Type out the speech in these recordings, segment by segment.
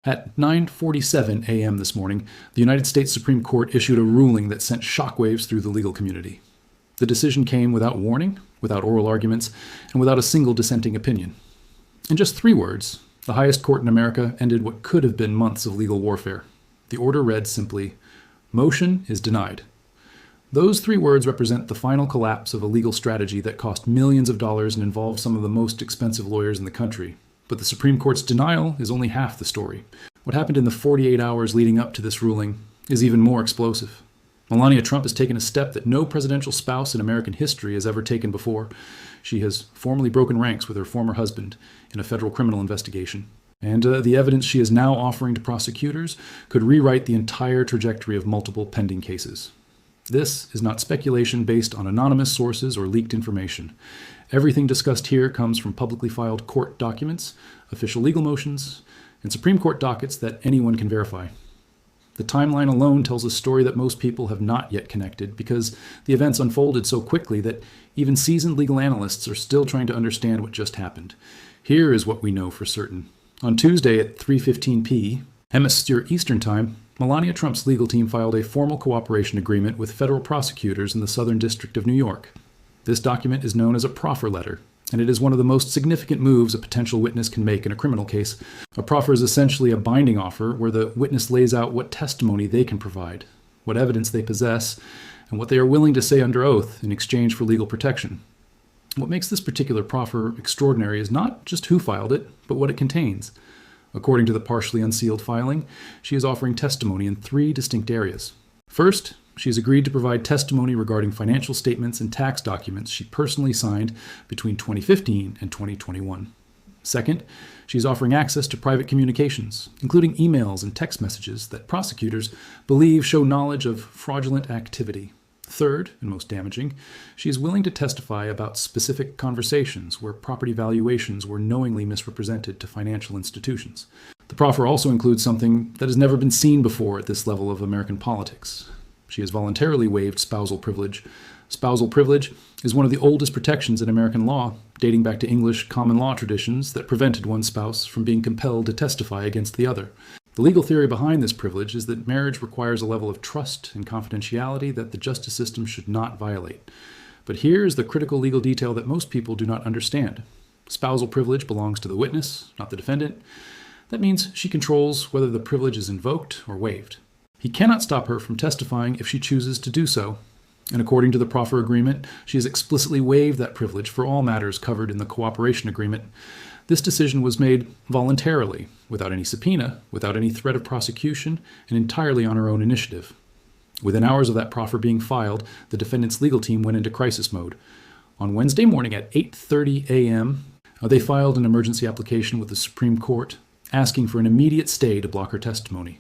At 9:47 a.m. this morning, the United States Supreme Court issued a ruling that sent shockwaves through the legal community. The decision came without warning, without oral arguments, and without a single dissenting opinion. In just 3 words, the highest court in America ended what could have been months of legal warfare. The order read simply, "Motion is denied." Those 3 words represent the final collapse of a legal strategy that cost millions of dollars and involved some of the most expensive lawyers in the country. But the Supreme Court's denial is only half the story. What happened in the 48 hours leading up to this ruling is even more explosive. Melania Trump has taken a step that no presidential spouse in American history has ever taken before. She has formally broken ranks with her former husband in a federal criminal investigation. And the evidence she is now offering to prosecutors could rewrite the entire trajectory of multiple pending cases. This is not speculation based on anonymous sources or leaked information. Everything discussed here comes from publicly filed court documents, official legal motions, and Supreme Court dockets that anyone can verify. The timeline alone tells a story that most people have not yet connected because the events unfolded so quickly that even seasoned legal analysts are still trying to understand what just happened. Here is what we know for certain. On Tuesday at 3:15 p. Hemisphere Eastern Time, Melania Trump's legal team filed a formal cooperation agreement with federal prosecutors in the Southern District of New York. This document is known as a proffer letter, and it is one of the most significant moves a potential witness can make in a criminal case. A proffer is essentially a binding offer where the witness lays out what testimony they can provide, what evidence they possess, and what they are willing to say under oath in exchange for legal protection. What makes this particular proffer extraordinary is not just who filed it, but what it contains. According to the partially unsealed filing, she is offering testimony in 3 distinct areas. First, she has agreed to provide testimony regarding financial statements and tax documents she personally signed between 2015 and 2021. Second, she is offering access to private communications, including emails and text messages that prosecutors believe show knowledge of fraudulent activity. Third, and most damaging, she is willing to testify about specific conversations where property valuations were knowingly misrepresented to financial institutions. The proffer also includes something that has never been seen before at this level of American politics. She has voluntarily waived spousal privilege. Spousal privilege is one of the oldest protections in American law, dating back to English common law traditions that prevented one spouse from being compelled to testify against the other. The legal theory behind this privilege is that marriage requires a level of trust and confidentiality that the justice system should not violate. But here is the critical legal detail that most people do not understand. Spousal privilege belongs to the witness, not the defendant. That means she controls whether the privilege is invoked or waived. He cannot stop her from testifying if she chooses to do so. And according to the proffer agreement, she has explicitly waived that privilege for all matters covered in the cooperation agreement. This decision was made voluntarily, without any subpoena, without any threat of prosecution, and entirely on her own initiative. Within hours of that proffer being filed, the defendant's legal team went into crisis mode. On Wednesday morning at 8:30 a.m., they filed an emergency application with the Supreme Court, asking for an immediate stay to block her testimony.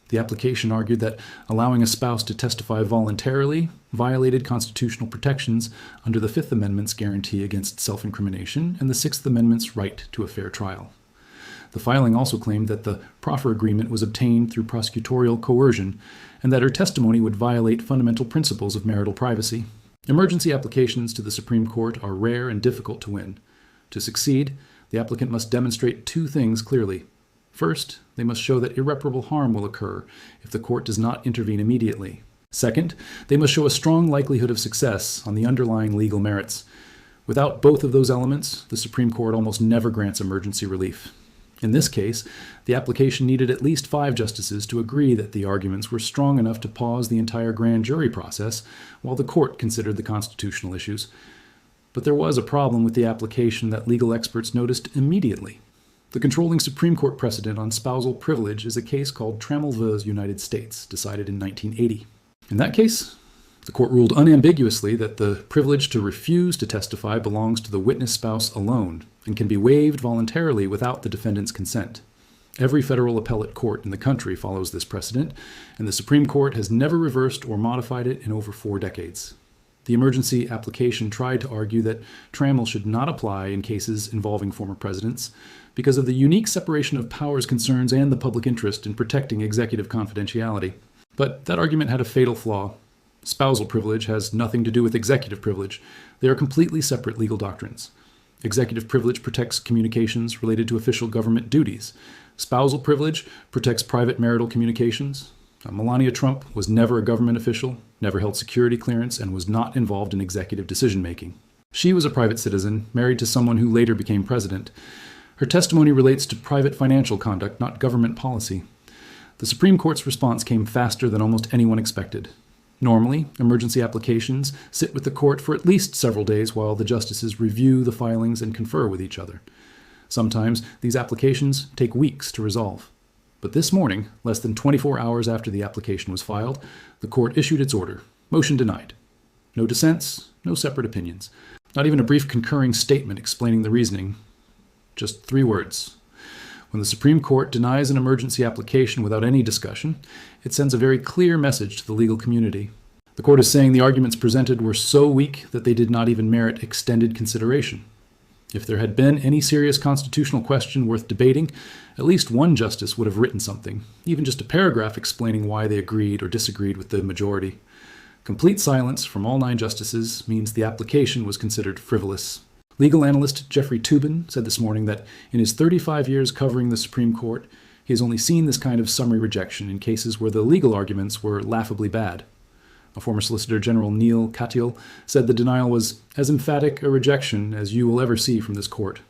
The application argued that allowing a spouse to testify voluntarily violated constitutional protections under the Fifth Amendment's guarantee against self-incrimination and the Sixth Amendment's right to a fair trial. The filing also claimed that the proffer agreement was obtained through prosecutorial coercion and that her testimony would violate fundamental principles of marital privacy. Emergency applications to the Supreme Court are rare and difficult to win. To succeed, the applicant must demonstrate 2 things clearly. First, they must show that irreparable harm will occur if the court does not intervene immediately. Second, they must show a strong likelihood of success on the underlying legal merits. Without both of those elements, the Supreme Court almost never grants emergency relief. In this case, the application needed at least 5 justices to agree that the arguments were strong enough to pause the entire grand jury process while the court considered the constitutional issues. But there was a problem with the application that legal experts noticed immediately. The controlling Supreme Court precedent on spousal privilege is a case called Trammell v. United States, decided in 1980. In that case, the court ruled unambiguously that the privilege to refuse to testify belongs to the witness spouse alone and can be waived voluntarily without the defendant's consent. Every federal appellate court in the country follows this precedent, and the Supreme Court has never reversed or modified it in over 4 decades. The emergency application tried to argue that Trammell should not apply in cases involving former presidents because of the unique separation of powers concerns and the public interest in protecting executive confidentiality. But that argument had a fatal flaw. Spousal privilege has nothing to do with executive privilege. They are completely separate legal doctrines. Executive privilege protects communications related to official government duties. Spousal privilege protects private marital communications. Melania Trump was never a government official, never held security clearance, and was not involved in executive decision-making. She was a private citizen, married to someone who later became president. Her testimony relates to private financial conduct, not government policy. The Supreme Court's response came faster than almost anyone expected. Normally, emergency applications sit with the court for at least several days while the justices review the filings and confer with each other. Sometimes these applications take weeks to resolve. But this morning, less than 24 hours after the application was filed, the court issued its order. Motion denied. No dissents, no separate opinions. Not even a brief concurring statement explaining the reasoning. Just 3 words. When the Supreme Court denies an emergency application without any discussion, it sends a very clear message to the legal community. The court is saying the arguments presented were so weak that they did not even merit extended consideration. If there had been any serious constitutional question worth debating, at least one justice would have written something, even just a paragraph explaining why they agreed or disagreed with the majority. Complete silence from all 9 justices means the application was considered frivolous. Legal analyst Jeffrey Toobin said this morning that in his 35 years covering the Supreme Court, he has only seen this kind of summary rejection in cases where the legal arguments were laughably bad. A former Solicitor General Neil Katyal said the denial was as emphatic a rejection as you will ever see from this court.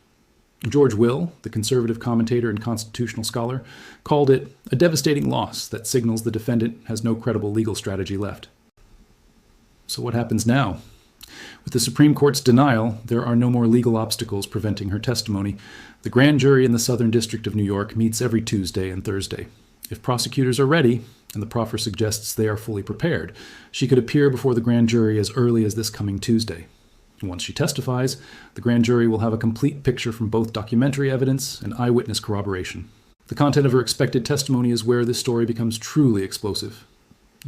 George Will, the conservative commentator and constitutional scholar, called it a devastating loss that signals the defendant has no credible legal strategy left. So what happens now? With the Supreme Court's denial, there are no more legal obstacles preventing her testimony. The grand jury in the Southern District of New York meets every Tuesday and Thursday. If prosecutors are ready, and the proffer suggests they are fully prepared, she could appear before the grand jury as early as this coming Tuesday. Once she testifies, the grand jury will have a complete picture from both documentary evidence and eyewitness corroboration. The content of her expected testimony is where this story becomes truly explosive.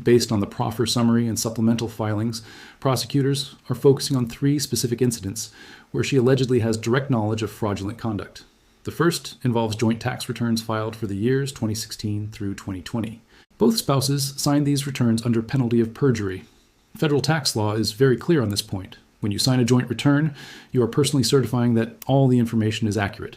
Based on the proffer summary and supplemental filings, prosecutors are focusing on 3 specific incidents where she allegedly has direct knowledge of fraudulent conduct. The first involves joint tax returns filed for the years 2016 through 2020. Both spouses signed these returns under penalty of perjury. Federal tax law is very clear on this point. When you sign a joint return, you are personally certifying that all the information is accurate.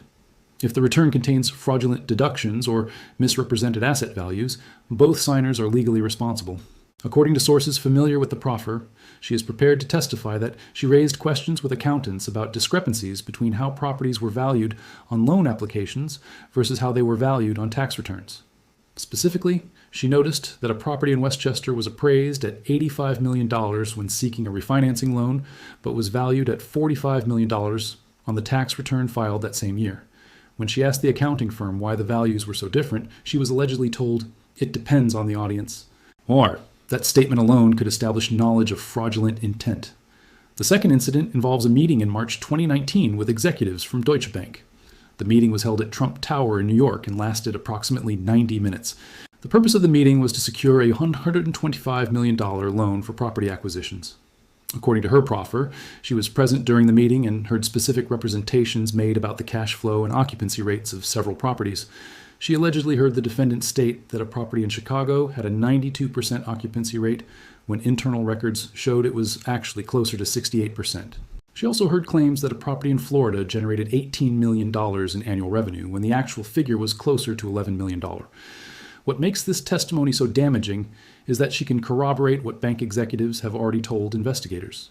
If the return contains fraudulent deductions or misrepresented asset values, both signers are legally responsible. According to sources familiar with the proffer, she is prepared to testify that she raised questions with accountants about discrepancies between how properties were valued on loan applications versus how they were valued on tax returns. Specifically, she noticed that a property in Westchester was appraised at $85 million when seeking a refinancing loan, but was valued at $45 million on the tax return filed that same year. When she asked the accounting firm why the values were so different, she was allegedly told, "It depends on the audience." Or, that statement alone could establish knowledge of fraudulent intent. The second incident involves a meeting in March 2019 with executives from Deutsche Bank. The meeting was held at Trump Tower in New York and lasted approximately 90 minutes. The purpose of the meeting was to secure a $125 million loan for property acquisitions. According to her proffer, she was present during the meeting and heard specific representations made about the cash flow and occupancy rates of several properties. She allegedly heard the defendant state that a property in Chicago had a 92% occupancy rate when internal records showed it was actually closer to 68%. She also heard claims that a property in Florida generated $18 million in annual revenue when the actual figure was closer to $11 million. What makes this testimony so damaging is that she can corroborate what bank executives have already told investigators.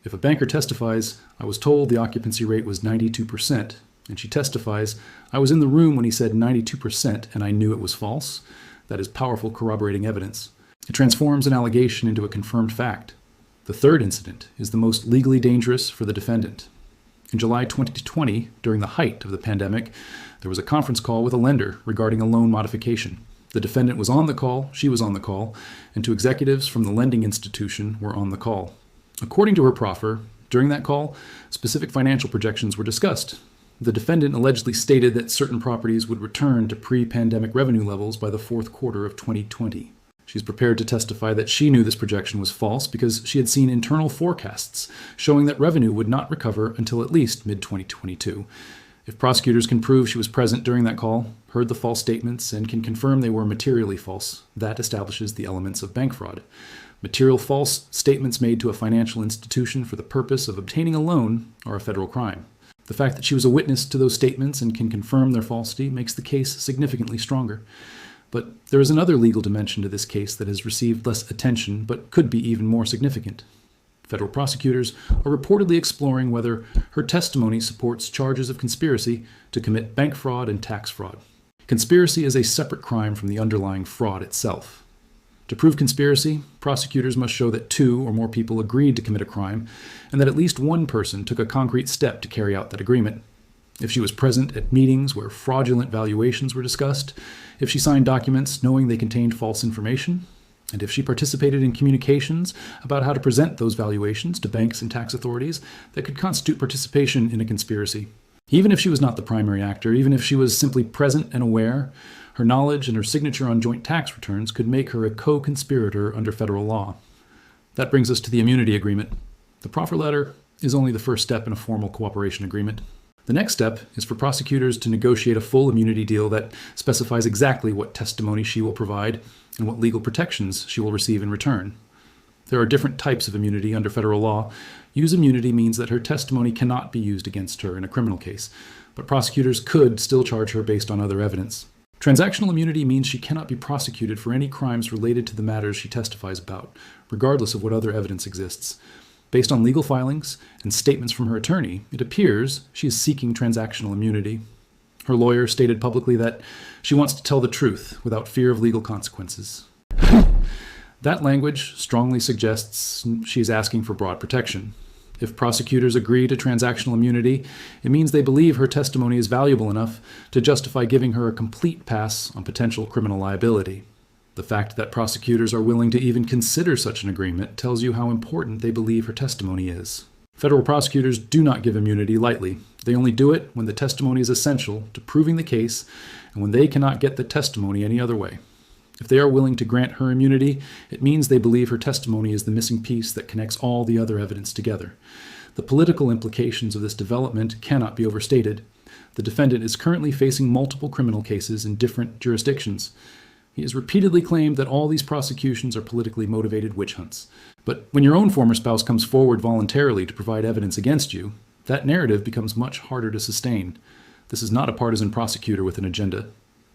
If a banker testifies, "I was told the occupancy rate was 92%, and she testifies, "I was in the room when he said 92% and I knew it was false," that is powerful corroborating evidence. It transforms an allegation into a confirmed fact. The third incident is the most legally dangerous for the defendant. In July 2020, during the height of the pandemic, there was a conference call with a lender regarding a loan modification. The defendant was on the call, she was on the call, and 2 executives from the lending institution were on the call. According to her proffer, during that call, specific financial projections were discussed. The defendant allegedly stated that certain properties would return to pre-pandemic revenue levels by the 4th quarter of 2020. She's prepared to testify that she knew this projection was false because she had seen internal forecasts showing that revenue would not recover until at least mid-2022. If prosecutors can prove she was present during that call, heard the false statements, and can confirm they were materially false, that establishes the elements of bank fraud. Material false statements made to a financial institution for the purpose of obtaining a loan are a federal crime. The fact that she was a witness to those statements and can confirm their falsity makes the case significantly stronger. But there is another legal dimension to this case that has received less attention but could be even more significant. Federal prosecutors are reportedly exploring whether her testimony supports charges of conspiracy to commit bank fraud and tax fraud. Conspiracy is a separate crime from the underlying fraud itself. To prove conspiracy, prosecutors must show that 2 or more people agreed to commit a crime and that at least one person took a concrete step to carry out that agreement. If she was present at meetings where fraudulent valuations were discussed, if she signed documents knowing they contained false information, and if she participated in communications about how to present those valuations to banks and tax authorities that could constitute participation in a conspiracy. Even if she was not the primary actor, even if she was simply present and aware, her knowledge and her signature on joint tax returns could make her a co-conspirator under federal law. That brings us to the immunity agreement. The proffer letter is only the first step in a formal cooperation agreement. The next step is for prosecutors to negotiate a full immunity deal that specifies exactly what testimony she will provide and what legal protections she will receive in return. There are different types of immunity under federal law. Use immunity means that her testimony cannot be used against her in a criminal case, but prosecutors could still charge her based on other evidence. Transactional immunity means she cannot be prosecuted for any crimes related to the matters she testifies about, regardless of what other evidence exists. Based on legal filings and statements from her attorney, it appears she is seeking transactional immunity. Her lawyer stated publicly that she wants to tell the truth without fear of legal consequences. That language strongly suggests she is asking for broad protection. If prosecutors agree to transactional immunity, it means they believe her testimony is valuable enough to justify giving her a complete pass on potential criminal liability. The fact that prosecutors are willing to even consider such an agreement tells you how important they believe her testimony is. Federal prosecutors do not give immunity lightly. They only do it when the testimony is essential to proving the case and when they cannot get the testimony any other way. If they are willing to grant her immunity, it means they believe her testimony is the missing piece that connects all the other evidence together. The political implications of this development cannot be overstated. The defendant is currently facing multiple criminal cases in different jurisdictions. He has repeatedly claimed that all these prosecutions are politically motivated witch hunts. But when your own former spouse comes forward voluntarily to provide evidence against you, that narrative becomes much harder to sustain. This is not a partisan prosecutor with an agenda.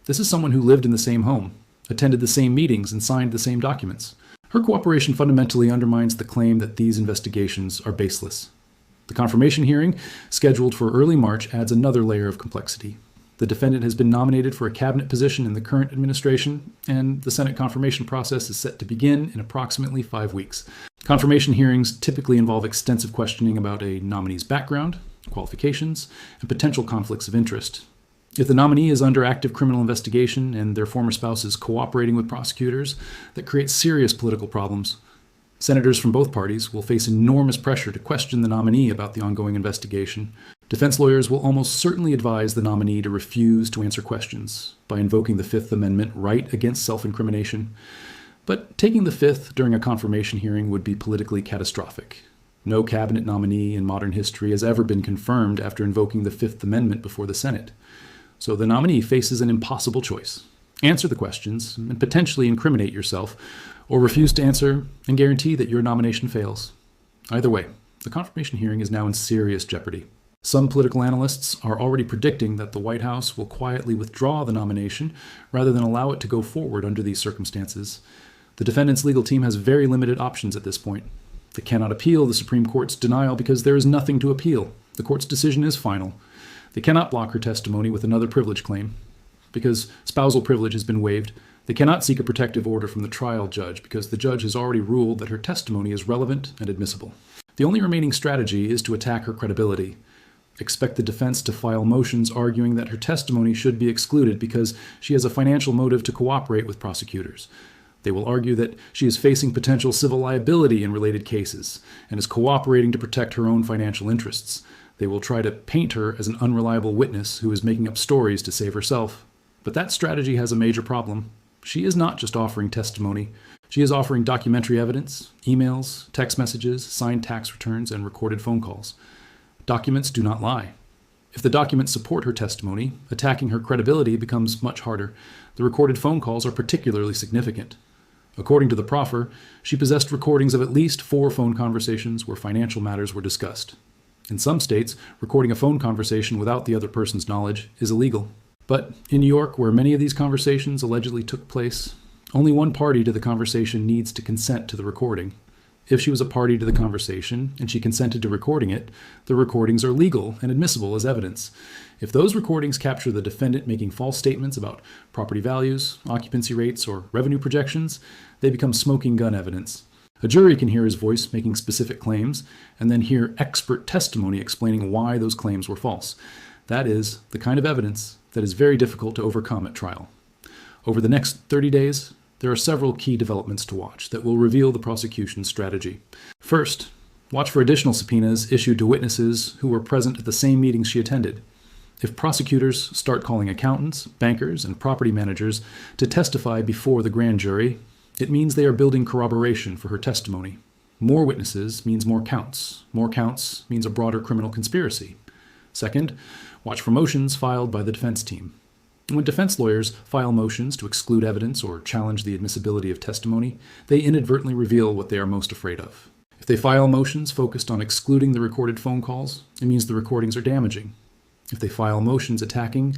This is someone who lived in the same home, attended the same meetings, and signed the same documents. Her cooperation fundamentally undermines the claim that these investigations are baseless. The confirmation hearing, scheduled for early March, adds another layer of complexity. The defendant has been nominated for a cabinet position in the current administration, and the Senate confirmation process is set to begin in approximately 5 weeks. Confirmation hearings typically involve extensive questioning about a nominee's background, qualifications, and potential conflicts of interest. If the nominee is under active criminal investigation and their former spouse is cooperating with prosecutors, that creates serious political problems. Senators from both parties will face enormous pressure to question the nominee about the ongoing investigation. Defense lawyers will almost certainly advise the nominee to refuse to answer questions by invoking the Fifth Amendment right against self-incrimination. But taking the Fifth during a confirmation hearing would be politically catastrophic. No cabinet nominee in modern history has ever been confirmed after invoking the Fifth Amendment before the Senate. So the nominee faces an impossible choice. Answer the questions and potentially incriminate yourself, or refuse to answer and guarantee that your nomination fails. Either way, the confirmation hearing is now in serious jeopardy. Some political analysts are already predicting that the White House will quietly withdraw the nomination rather than allow it to go forward under these circumstances. The defendant's legal team has very limited options at this point. They cannot appeal the Supreme Court's denial because there is nothing to appeal. The court's decision is final. They cannot block her testimony with another privilege claim. Because spousal privilege has been waived, they cannot seek a protective order from the trial judge because the judge has already ruled that her testimony is relevant and admissible. The only remaining strategy is to attack her credibility. Expect the defense to file motions arguing that her testimony should be excluded because she has a financial motive to cooperate with prosecutors. They will argue that she is facing potential civil liability in related cases and is cooperating to protect her own financial interests. They will try to paint her as an unreliable witness who is making up stories to save herself. But that strategy has a major problem. She is not just offering testimony. She is offering documentary evidence, emails, text messages, signed tax returns, and recorded phone calls. Documents do not lie. If the documents support her testimony, attacking her credibility becomes much harder. The recorded phone calls are particularly significant. According to the proffer, she possessed recordings of at least 4 phone conversations where financial matters were discussed. In some states, recording a phone conversation without the other person's knowledge is illegal. But in New York, where many of these conversations allegedly took place, only one party to the conversation needs to consent to the recording. If she was a party to the conversation and she consented to recording it, the recordings are legal and admissible as evidence. If those recordings capture the defendant making false statements about property values, occupancy rates, or revenue projections, they become smoking gun evidence. A jury can hear his voice making specific claims and then hear expert testimony explaining why those claims were false. That is the kind of evidence that is very difficult to overcome at trial. Over the next 30 days, there are several key developments to watch that will reveal the prosecution's strategy. First, watch for additional subpoenas issued to witnesses who were present at the same meetings she attended. If prosecutors start calling accountants, bankers, and property managers to testify before the grand jury, it means they are building corroboration for her testimony. More witnesses means more counts. More counts means a broader criminal conspiracy. Second, watch for motions filed by the defense team. When defense lawyers file motions to exclude evidence or challenge the admissibility of testimony, they inadvertently reveal what they are most afraid of. If they file motions focused on excluding the recorded phone calls, it means the recordings are damaging. If they file motions attacking